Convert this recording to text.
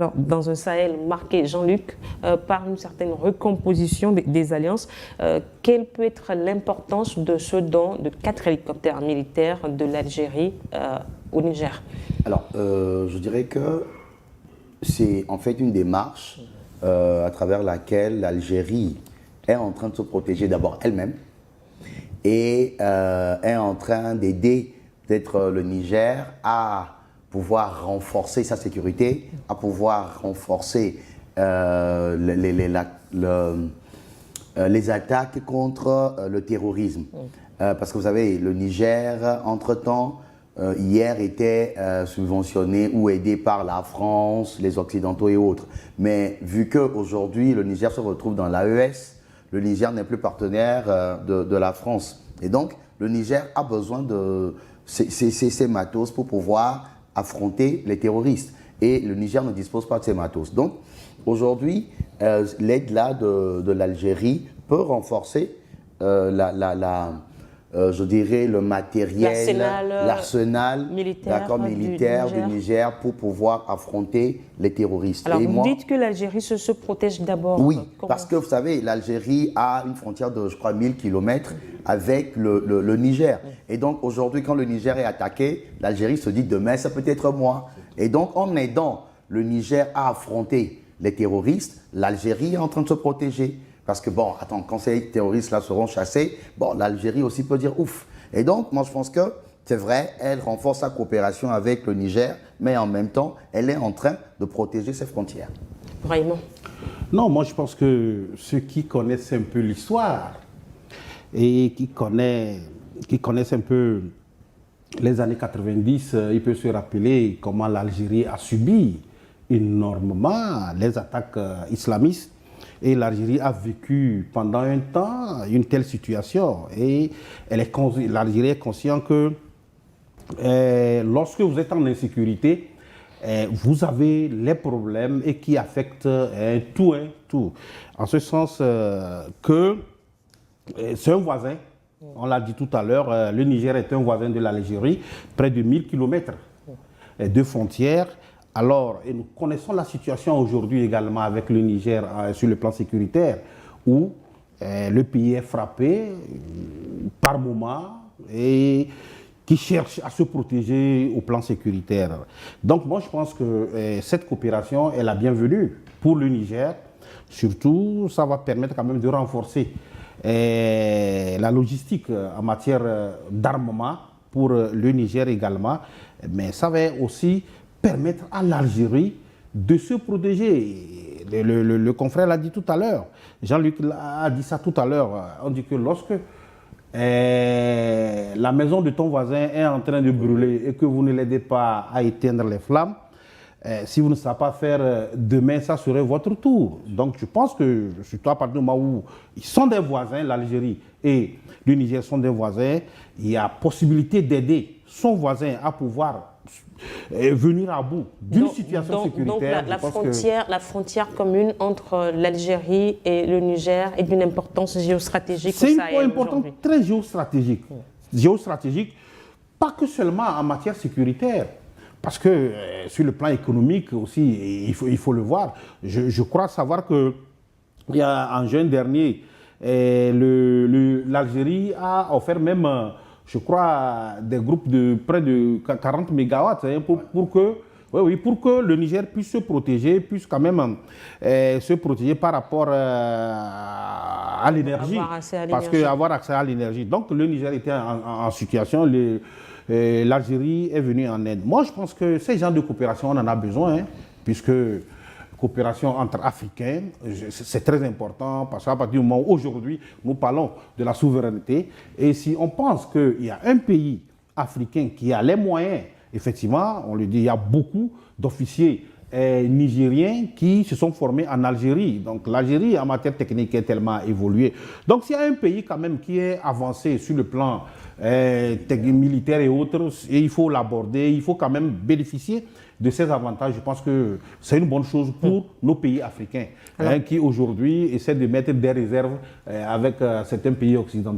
Alors, dans un Sahel marqué, Jean-Luc, par une certaine recomposition des alliances, quelle peut être l'importance de ce don de 4 hélicoptères militaires de l'Algérie au Niger? Alors, je dirais que c'est en fait une démarche à travers laquelle l'Algérie est en train de se protéger d'abord elle-même et est en train d'aider peut-être le Niger à pouvoir renforcer sa sécurité, à pouvoir renforcer les attaques contre le terrorisme. Parce que vous savez, le Niger, entre-temps, hier était subventionné ou aidé par la France, les Occidentaux et autres. Mais vu qu'aujourd'hui, le Niger se retrouve dans l'AES, le Niger n'est plus partenaire de la France. Et donc, le Niger a besoin de ces matos pour pouvoir affronter les terroristes. Et le Niger ne dispose pas de ces matos. Donc, aujourd'hui, l'aide là de l'Algérie peut renforcer je dirais le matériel, l'arsenal militaire du Niger pour pouvoir affronter les terroristes. Alors, vous dites que l'Algérie se protège d'abord. Oui, parce que vous savez, l'Algérie a une frontière de, je crois, 1000 km avec le Niger. Et donc, aujourd'hui, quand le Niger est attaqué, l'Algérie se dit demain, ça peut être moi. Et donc, en aidant le Niger à affronter les terroristes, l'Algérie est en train de se protéger. Parce que, bon, attends, quand ces terroristes-là seront chassés, bon, l'Algérie aussi peut dire ouf. Et donc, moi, je pense que c'est vrai, elle renforce sa coopération avec le Niger, mais en même temps, elle est en train de protéger ses frontières. Vraiment? Non, moi, je pense que ceux qui connaissent un peu l'histoire et qui connaissent un peu les années 90, ils peuvent se rappeler comment l'Algérie a subi énormément les attaques islamistes. Et l'Algérie a vécu pendant un temps une telle situation. Et l'Algérie est consciente que lorsque vous êtes en insécurité, vous avez les problèmes et qui affectent tout. En ce sens que c'est un voisin. On l'a dit tout à l'heure, le Niger est un voisin de l'Algérie, près de 1000 km de frontières. Alors, et nous connaissons la situation aujourd'hui également avec le Niger sur le plan sécuritaire, où le pays est frappé par moments et qui cherche à se protéger au plan sécuritaire. Donc moi, je pense que cette coopération est la bienvenue pour le Niger. Surtout, ça va permettre quand même de renforcer la logistique en matière d'armement pour le Niger également. Mais ça va aussi permettre à l'Algérie de se protéger. Le confrère l'a dit tout à l'heure, Jean-Luc a dit ça tout à l'heure, on dit que lorsque la maison de ton voisin est en train de brûler et que vous ne l'aidez pas à éteindre les flammes, si vous ne savez pas faire demain, ça serait votre tour. Donc je pense que, surtout à partir du moment où ils sont des voisins, l'Algérie et le Niger sont des voisins, il y a possibilité d'aider son voisin à pouvoir venir à bout d'une situation sécuritaire. Donc la frontière commune entre l'Algérie et le Niger est d'une importance géostratégique. C'est une importance très géostratégique. Géostratégique, pas que seulement en matière sécuritaire. Parce que sur le plan économique aussi, il faut le voir. Je crois savoir que il y a, en juin dernier, l'Algérie a offert même, je crois, des groupes de près de 40 mégawatts pour que le Niger puisse se protéger, puisse quand même se protéger par rapport à l'énergie. Parce qu'avoir accès à l'énergie. Donc le Niger était en situation, l'Algérie est venue en aide. Moi je pense que ces genres de coopération, on en a besoin, puisque coopération entre Africains, c'est très important parce qu'à partir du moment où aujourd'hui nous parlons de la souveraineté, et si on pense qu'il y a un pays africain qui a les moyens, effectivement, on le dit, il y a beaucoup d'officiers nigériens qui se sont formés en Algérie. Donc l'Algérie en matière technique est tellement évoluée. Donc s'il y a un pays quand même qui est avancé sur le plan militaire et autres, et il faut l'aborder, il faut quand même bénéficier de ces avantages. Je pense que c'est une bonne chose pour nos pays africains qui aujourd'hui essaient de mettre des réserves avec certains pays occidentaux.